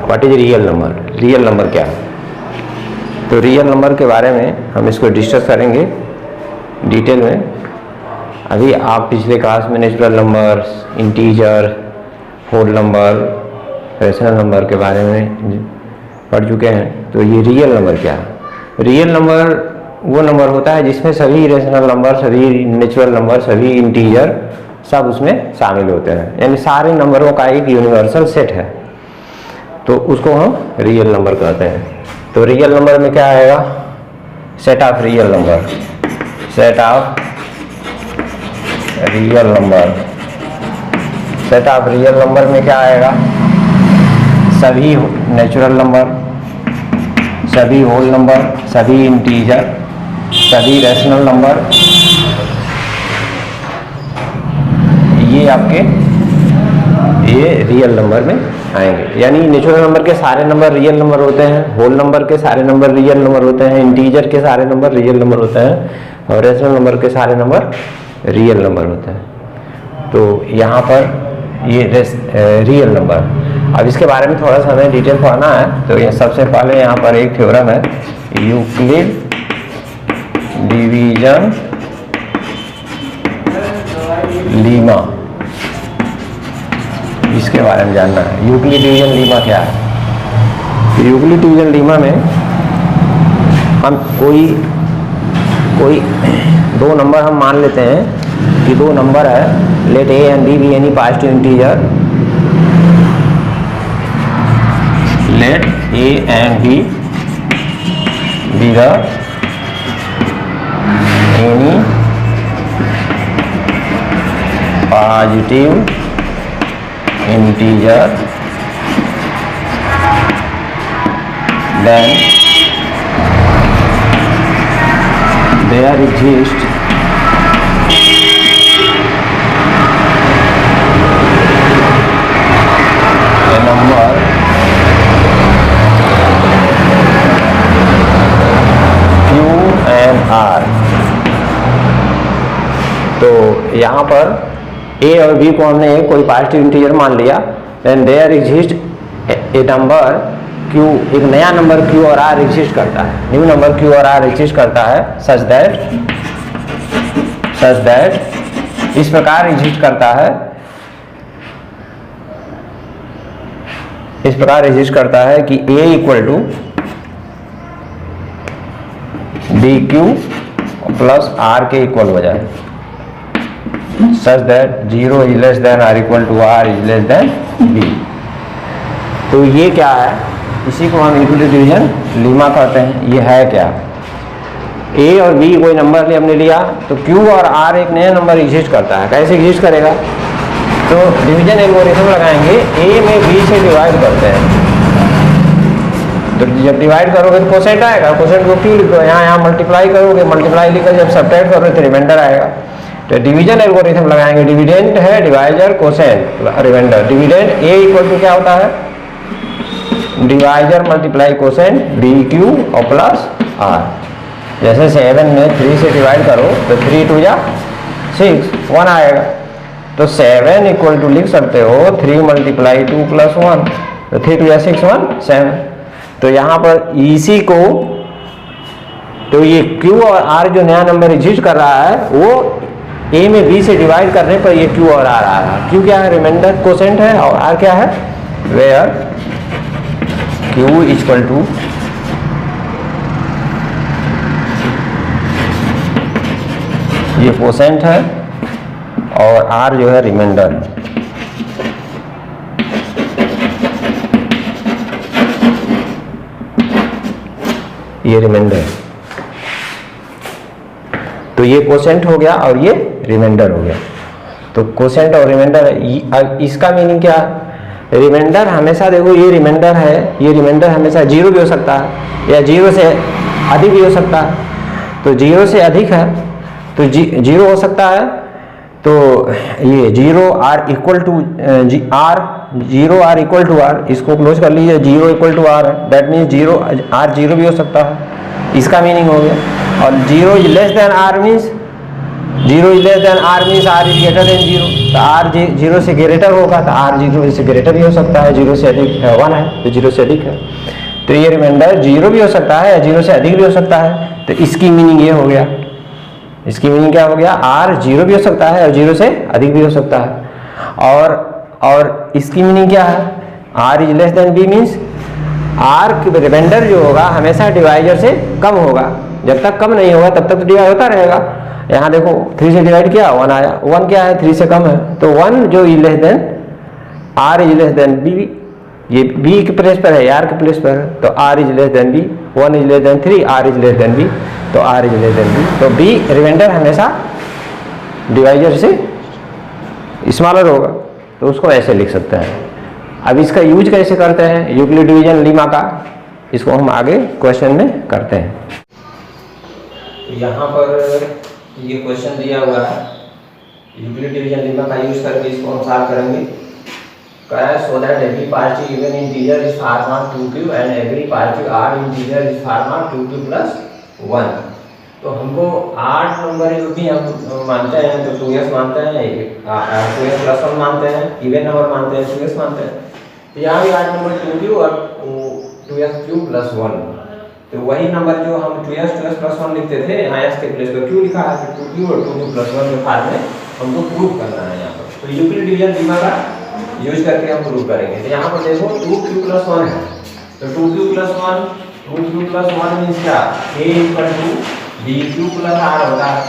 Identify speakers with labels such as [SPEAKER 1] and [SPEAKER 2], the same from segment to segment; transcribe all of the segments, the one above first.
[SPEAKER 1] What is real number, real number क्या है। तो रियल नंबर के बारे में हम इसको डिस्कस करेंगे डिटेल में। अभी आप पिछले क्लास में natural numbers, integer, whole number, rational number के बारे में पढ़ चुके हैं। तो ये रियल नंबर क्या है। रियल नंबर वो नंबर होता है जिसमें सभी रेशनल नंबर, सभी नेचुरल नंबर, सभी इंटीजर सब उसमें शामिल होते हैं, यानी सारे नंबरों का एक यूनिवर्सल सेट है, तो उसको हम रियल नंबर कहते हैं। तो रियल नंबर में क्या आएगा, set of real number, set of real number, set of real number में क्या आएगा, सभी नेचुरल नंबर, सभी होल नंबर, सभी इंटीजर, सभी रैशनल नंबर, ये आपके ये रियल नंबर में आएंगे। यानी नेचुरल नंबर के सारे नंबर रियल नंबर होते हैं, होल नंबर के सारे नंबर रियल नंबर होते हैं, इंटीजर के सारे नंबर रियल नंबर होते हैं, और रैशनल नंबर के सारे नंबर रियल नंबर होते हैं। तो यहाँ पर ये रियल नंबर, अब इसके बारे में थोड़ा सा हमें डिटेल पढ़ना है। तो ये सबसे पहले यहाँ पर एक थ्योरम है, यूक्लिड डिवीजन लीमा, इसके बारे में जानना है। यूक्लिड डिवीजन लीमा क्या है। यूक्लिड डिवीजन लीमा में हम कोई दो नंबर हम मान लेते हैं कि दो नंबर है, let a and b be any positive integer, let a and b be the any positive integer, then there exists a number R। तो यहाँ पर a और b को हमने कोई पॉजिटिव इंटीजर मान लिया, then there exist a number q, एक नया नंबर q और r एग्जिस्ट करता है, न्यू नंबर q और r एग्जिस्ट करता है, सच दैट इस प्रकार एग्जिस्ट करता है, इस प्रकार एग्जिस्ट करता है कि a equal to d q plus r के इक्वल हो जाए, such that 0 is less than r equal to r is less than B. तो ये क्या है, इसी को हम यूक्लिड डिवीजन लीमा कहते हैं। ये है क्या, ए और बी कोई नंबर हमने लिया, तो क्यू और आर एक नया नंबर एग्जिस्ट करता है। कैसे एग्जिस्ट करेगा, तो डिवीजन एल्गोरिथम लगाएंगे, ए में बी से डिवाइड करते हैं, तो जब डिवाइड करोगे तो कोसेंट आएगा, कोसेंट को क्यों लिखो, यहाँ मल्टीप्लाई करोगे, मल्टीप्लाई लिखकर जब सब्ट्रैक्ट करोगे तो रिमाइंडर आएगा। तो डिवीजन एल्गोरिथम लगाएंगे, डिविडेंड है divisor quotient remainder, dividend a equal to क्या होता है, divisor multiply quotient d q और प्लस आर। जैसे 7 में 3 से डिवाइड करो तो 3 2 जा 6, 1 आएगा, तो 7 इक्वल टू लिख सकते हो 3 मल्टीप्लाई 2 प्लस 1, तो 3 2 जा 6 1 7। तो यहाँ पर इसी को, तो ये Q और R जो नया नंबर एग्जिस्ट कर रहा है वो A में B से डिवाइड करने पर ये Q और R आ रहा है। Q क्या है, रिमाइंडर कोसेंट है, और R क्या है, वेयर Q इक्वल टू ये कोसेंट है और R जो है रिमाइंडर। ये रिमाइंडर, तो ये कोसेंट हो गया और ये रिमाइंडर हो गया। तो कोसेंट और रिमाइंडर, इसका मीनिंग क्या, रिमाइंडर हमेशा देखो, ये रिमाइंडर है, ये रिमाइंडर हमेशा 0 भी हो सकता है या 0 से अधिक भी हो सकता है। तो 0 से अधिक है तो 0 हो सकता है, तो ये 0 r equal to r, 0 r equal to r, इसको क्लोज कर लीजिए, 0 इक्वल टू आर है, दैट मीन्स 0 आर 0 भी हो सकता है, इसका मीनिंग हो गया। और 0 is less than r means zero is less than r means r is greater than zero, तो आर जीरो से ग्रेटर होगा तो आर जीरो से ग्रेटर भी हो सकता है, जीरो से अधिक है, 1 है तो जीरो से अधिक है, तो ये रिमाइंडर जीरो भी हो सकता है या जीरो से अधिक भी हो सकता है। तो इसकी मीनिंग ये हो गया, इसकी मीनिंग क्या हो गया, आर जीरो भी हो सकता है और जीरो से अधिक भी हो सकता है। और इसकी मीनिंग क्या है, r is less than b means r remainder जो होगा हमेशा डिवाइजर से कम होगा, जब तक कम नहीं होगा तब तक तो डिवाइड होता रहेगा। यहाँ देखो 3 से डिवाइड किया 1 आया, 1 क्या है 3 से कम है, तो 1 जो is less than R is less than B, ये बी के प्लेस पर है, आर के प्लेस पर है, तो R is less than B, 1 is less than 3, R is less than B, तो R is less than B, तो बी रिमाइंडर हमेशा डिवाइजर से स्मॉलर होगा, तो उसको ऐसे लिख सकते हैं। अब इसका यूज कैसे करते हैं यूक्लिड डिवीजन लीमा का, इसको हम आगे क्वेश्चन में करते हैं। यहाँ पर ये क्वेश्चन दिया हुआ है, यूक्लिड डिवीजन लीमा का यूज करके इसको हम सॉल्व करेंगे। So that every positive even integer is far not 2q and every positive odd integer is far not 2q plus 1। तो हमको 8 नंबर जो भी हम मानते हैं तो 2s मानते हैं, 2s प्लस 1 मानते हैं, इवन नंबर मानते हैं 2s मानते हैं, तो यहाँ भी 8 नंबर 2q और 2s प्लस 1, तो वही नंबर जो हम 2s प्लस 1 लिखते थे यहाँ s के प्लेस पर q लिखा है, तो 2q और 2q प्लस 1 के फार्म में हमको प्रूव करना है यहाँ पर। तो यूक्लिड डिवीजन लीमा का यूज करके हम प्रूव करेंगे। तो यहाँ पर देखो 2q प्लस 1 है, तो 2q प्लस 1 मीन्स क्या, a equal to bq plus r होता है,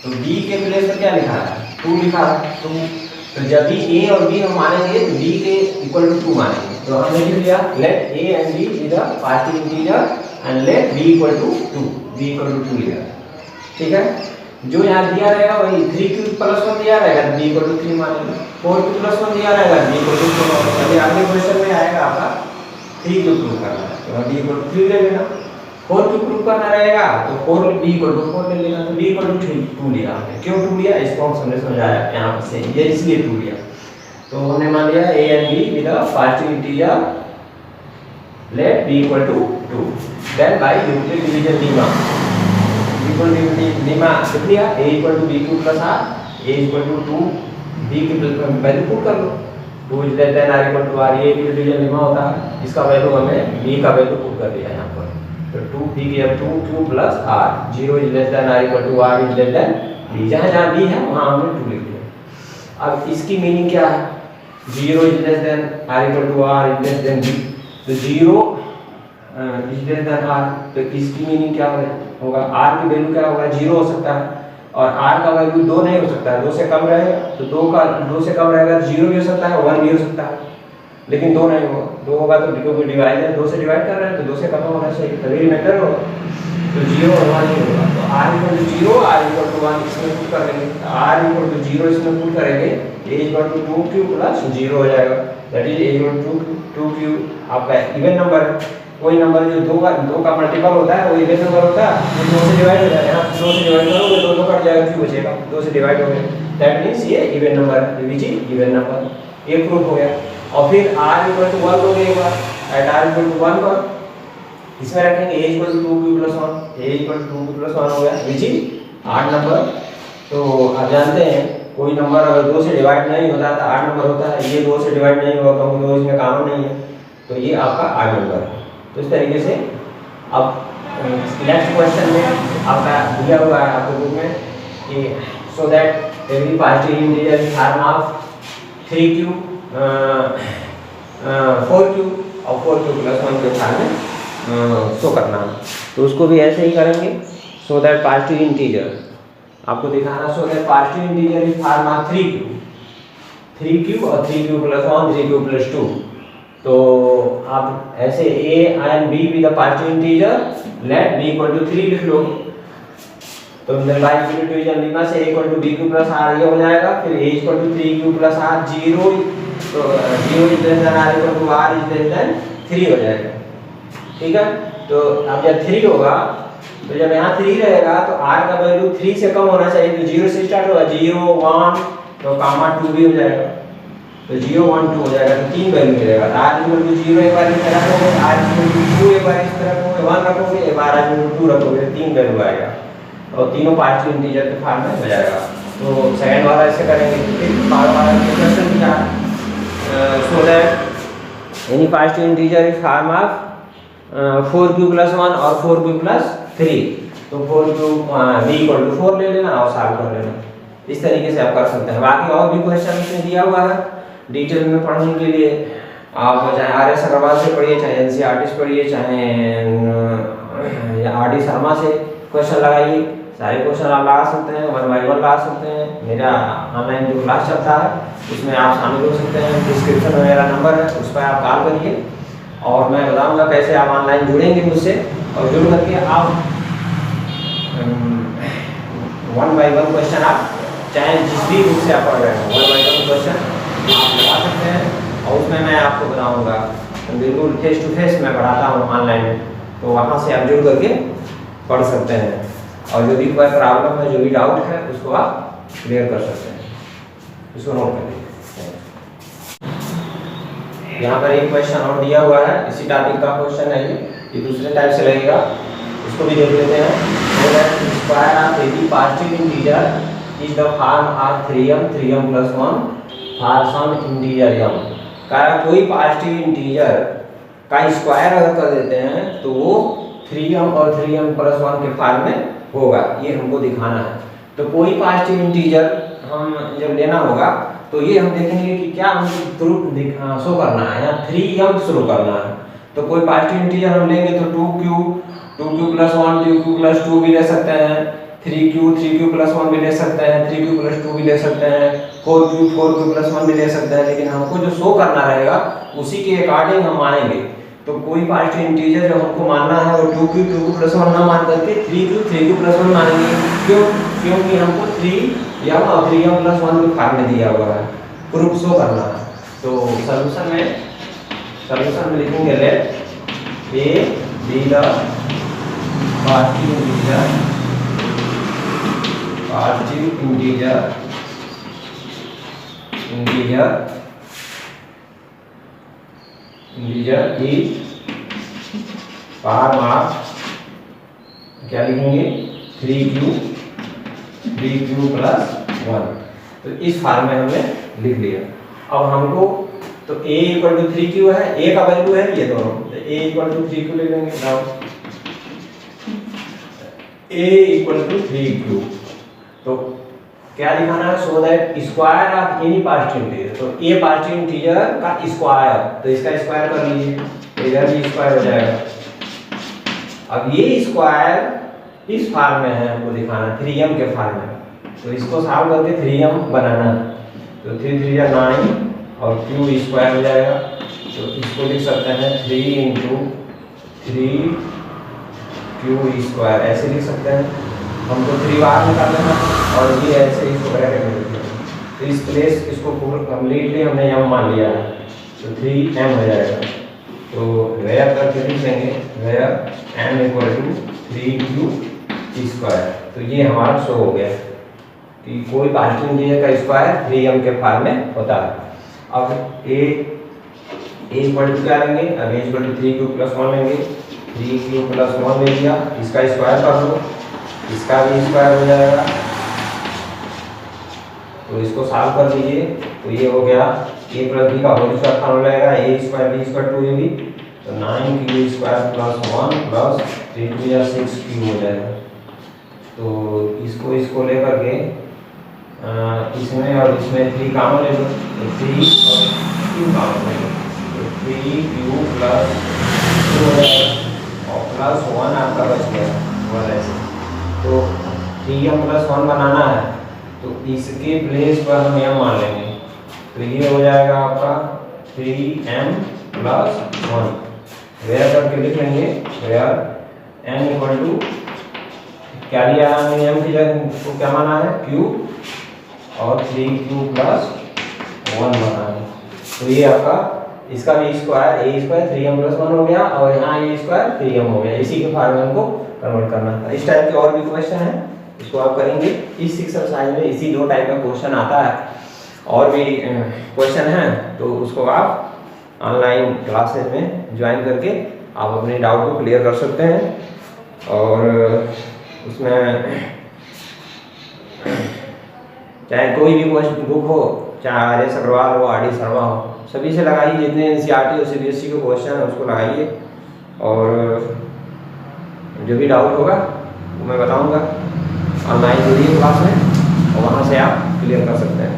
[SPEAKER 1] तो b के प्लेस पर क्या लिखा है 2 लिखा है 2, तो जब भी a और b हम मानेंगे तो b के इक्वल टू 2 मानेंगे, तो हमने लिख लिया let a and b is a positive integer and let b equal to 2, b equal to 2 लिया, ठीक है। जो यहाँ दिया रहेगा वही 3q प्लस 1 दिया रहेगा, b इक्वल टू 3 मानेंगे, 4q प्लस 1 दिया रहेगा, b इक्वल टू 4 मानेंगे। अभी आगे क्वेश्चन में आएगा आपका 3q प्रूव करना है, तो b इक्वल टू 3 ले लेना, 4q प्रूव करना रहेगा तो 4 b इक्वल टू 4 ले लेना, तो b इक्वल टू 2 लिया हमने। क्यों 2 लिया इसको हमने समझाया यहाँ पर से, ये इसलिए 2 लिया, तो हमने मान लिया a and b with a positive integer let b equal to 2, then by Euclid division lemma लिख लिया a equal to bq plus r, a equal to 2, b की वैल्यू पुट कर लो, 2 is less than r equal to r, ये Euclid division lemma होता है, इसका value हमें b का वैल्यू पुट कर दिया यहाँ पर, तो 2b की अब 2q plus r, 0 is less than r equal to r is less than b, जहाँ जहाँ b है वहाँ हमने 2 लिख दिया। अब इसकी मीनिंग क्या है, 0 is less than r equal to r is less than b, तो 0 इज लेस देन r, तो इसकी मीनिंग क्या होगा, r की वैल्यू क्या होगा 0 हो सकता है, और r का वैल्यू 2 नहीं हो सकता है, 2 से कम रहेगा, तो 2 से कम रहेगा 0 भी हो सकता है 1 भी हो सकता है, लेकिन 2 नहीं होगा, 2 होगा तो क्योंकि डिवाइड है 2 से डिवाइड कर रहे हैं तो 2 से कम होना चाहिए तभी रिमाइंडर होगा, तो 0 और 1 नहीं होगा, तो r equal to 0 r equal to 1 इसमें पुट कर देंगे, r इक्वल टू 0 इसमें पुट करेंगे, a equal to 2q plus 0 हो जाएगा, that is a equal to 2q आपका इवन नंबर है, कोई नंबर जो 2 का मल्टीपल होता है वो इवन नंबर होता है, वो 2 से डिवाइड हो जाएगा, 2 से डिवाइड करोगे तो 2 कट जाएगा, q बचेगा, 2 से डिवाइड हो गया, दैट मींस ये इवन नंबर है, विच इज इवन नंबर, ये प्रूफ हो गया। और फिर r इक्वल टू 1 हो गया, एक बार एट r इक्वल टू 1 पर इसमें रखेंगे a equal to 2q plus 1, a equal to 2q plus 1 हो गया, विच इज 8 नंबर। तो आप जानते हैं कोई नंबर अगर 2 से डिवाइड नहीं होता तो 8 नंबर होता है, ये 2 से डिवाइड नहीं होगा क्योंकि 2 इसमें कॉमन नहीं है, तो ये आपका 8 नंबर है। तो इस तरीके से अब नेक्स्ट क्वेश्चन में आपका दिया हुआ है आपके बुक में कि so that every positive integer is form of 3q 4q और 4q प्लस 1 के फॉर्म में शो करना, तो उसको भी ऐसे ही करेंगे। सो दैट पॉजिटिव इंटीजर आपको दिखाना, so that positive integer is form of 3q और 3q प्लस 1 3q प्लस 2, तो आप ऐसे a and b with the positive integer let b equal to 3 लिख लो, तो बाय यूक्लिड डिवीजन लीमा से a equal to bq plus r ये हो जाएगा, फिर a equal to 3q plus r 0, तो 0 is less than r equal to r is less than 3 हो जाएगा, ठीक है। तो अब जब 3 होगा तो जब यहाँ 3 रहेगा तो r का वैल्यू 3 से कम होना चाहिए, तो 0 से स्टार्ट होगा 0 1 तो कामा 2 भी हो जाएगा, तो 0 1 2 हो जाएगा, तो 3 वैल्यू मिलेगा, r इक्वल टू 0 एक बार इस तरह रखोगे, r इक्वल टू 2 एक बार इस तरह रखोगे, 1 रखोगे, एक बार r इक्वल टू 2 रखोगे, 3 वैल्यू आएगा। और तीनों पॉजिटिव इंटीजर के फॉर्म में हो जाएगा। तो सेकंड वाला ऐसे करेंगे, फिर पावर वाला क्वेश्चन क्या है, so that any positive integer is form of 4q + 1 और 4q + 3। तो 4q b = 4 ले लेना और सॉल्व कर लेना। इस तरीके से आप कर सकते हैं। बाकी और भी क्वेश्चन इसमें दिया हुआ है डिटेल में पढ़ने के लिए, आप चाहे RS अग्रवाल से पढ़िए, चाहे NCERT से पढ़िए, चाहे RD शर्मा से क्वेश्चन लगाइए, सारे क्वेश्चन आप लगा सकते हैं, 1 by 1 लगा सकते हैं। मेरा ऑनलाइन जो क्लास चलता है उसमें आप शामिल हो सकते हैं, डिस्क्रिप्शन में मेरा नंबर है, उस पर आप कॉल करिए और मैं बताऊंगा कैसे आप ऑनलाइन जुड़ेंगे मुझसे, और जुड़ करके आप 1 by 1 क्वेश्चन आप चाहे जिस भी बुक से आप पढ़ रहे हो 1 by 1 क्वेश्चन आप लगा सकते हैं, और उसमें मैं आपको बताऊंगा बिल्कुल फेस टू फेस मैं पढ़ाता हूँ ऑनलाइन, तो वहाँ से आप जुड़ करके पढ़ सकते हैं, और जो भी कोई प्रॉब्लम है, जो भी डाउट है, उसको आप क्लियर कर सकते हैं। इसको नोट कर लीजिए। यहाँ पर एक क्वेश्चन और दिया हुआ है, इसी टॉपिक का क्वेश्चन है, ये दूसरे टाइप से लगेगा, इसको भी देख लेते हैं। so that square of any positive integer is the form of 3m + 1 for some integer m। कोई पॉजिटिव इंटीजर का स्क्वायर अगर कर देते हैं तो वो 3m और 3m + 1 के फॉर्म में होगा, ये हमको दिखाना है। तो कोई पॉजिटिव इंटीजर हम जब लेना होगा तो ये हम देखेंगे कि क्या हमको प्रूफ शो करना है या 3m शुरू करना है। तो कोई पॉजिटिव इंटीजर हम लेंगे तो 2q + 1 2q + 2 भी ले सकते हैं, 3q + 1 भी ले सकते हैं, 3q + 2 भी ले सकते हैं, 4q + 1 भी ले सकते हैं, लेकिन हमको जो शो करना रहेगा उसी के अकॉर्डिंग हम मानेंगे। तो कोई पॉजिटिव इंटीजर जो हमको मानना है वो 2q + 1 ना मान करके 3q + 1 मानेंगे। क्यों? क्योंकि हमको 3m और 3m + 1 के फॉर्म में दिया हुआ है, प्रूफ शो करना है। तो सॉल्यूशन में लिखेंगे late a be the positive integer is form of, क्या लिखेंगे, 3q + 1। तो इस फॉर्म में हमने लिख लिया। अब हमको तो a = 3q है, a का वैल्यू है ये दोनों, तो a = 3q ले लेंगे। नाउ a = 3q, तो क्या दिखाना है, so that square of any positive integer. तो a पॉजिटिव इंटीजर का स्क्वायर, तो इसका स्क्वायर कर लीजिए, इधर भी स्क्वायर हो जाएगा। अब ये स्क्वायर इस फॉर्म में है, हमको दिखाना 3m के फॉर्म में, तो इसको सॉल्व करके 3m बनाना। तो 3 3 या 9 और q स्क्वायर हो जाएगा, तो इसको लिख सकते हैं 3 × 3q², ऐसे लिख सकते हैं। हमको 3 बार निकाल लेना और ये ऐसे इसको ब्रैकेट में लिख लेना। तो इस प्लेस इसको कम्प्लीटली हमने m मान लिया है, तो 3m हो जाएगा। तो वेयर करके लिख लेंगे, वेयर m = 3q²। तो ये हमारा शो हो गया कि कोई पॉजिटिव इंटीजर का स्क्वायर 3m के फॉर्म में होता है। अब a = क्या लेंगे, अब a = 3q + 1 लेंगे, 3q + 1 ले लिया, इसका स्क्वायर कर दो, इसका भी स्क्वायर हो जाएगा। तो इसको सॉल्व कर दीजिए, तो ये हो गया a + b का होल स्क्वायर फॉर्म रहेगा, a² b² 2ab, तो 9q² + 1 + 3 या 6q हो जाएगा। तो इसको लेकर के इसमें और इसमें 3 कॉमन ले लो, तो 3 और q कॉमन ले लो, तो 3q + 2 हो जाएगा और +1 आपका बच गया 1 ऐसे। तो 3m + 1 बनाना है, तो इसके प्लेस पर हम m मान लेंगे, तो ये हो जाएगा आपका 3m + 1। वेयर करके लिख लेंगे, वेयर m = क्या लिया है हमने, m की जगह को क्या माना है, q, और 3q + 1 बना है। तो ये आपका इसका भी स्क्वायर a² 3m + 1 हो गया, और यहाँ a² 3m हो गया। इसी के फॉर्म में हमको कन्वर्ट करना था। इस टाइप के और भी क्वेश्चन है, इसको आप करेंगे। इस एक्सरसाइज में इसी 2 टाइप का क्वेश्चन आता है, और भी क्वेश्चन है, तो उसको आप ऑनलाइन क्लासेज में ज्वाइन करके आप अपने डाउट को क्लियर कर सकते हैं। और उसमें
[SPEAKER 2] चाहे कोई भी बुक हो, चाहे आर एस अग्रवाल हो, आर डी शर्मा हो, सभी से लगाइए। जितने एनसीईआरटी और सीबीएसई के क्वेश्चन है उसको लगाइए, और जो भी डाउट होगा वो मैं बताऊंगा। ऑनलाइन जुड़िए क्लास में और वहाँ से आप क्लियर कर सकते हैं।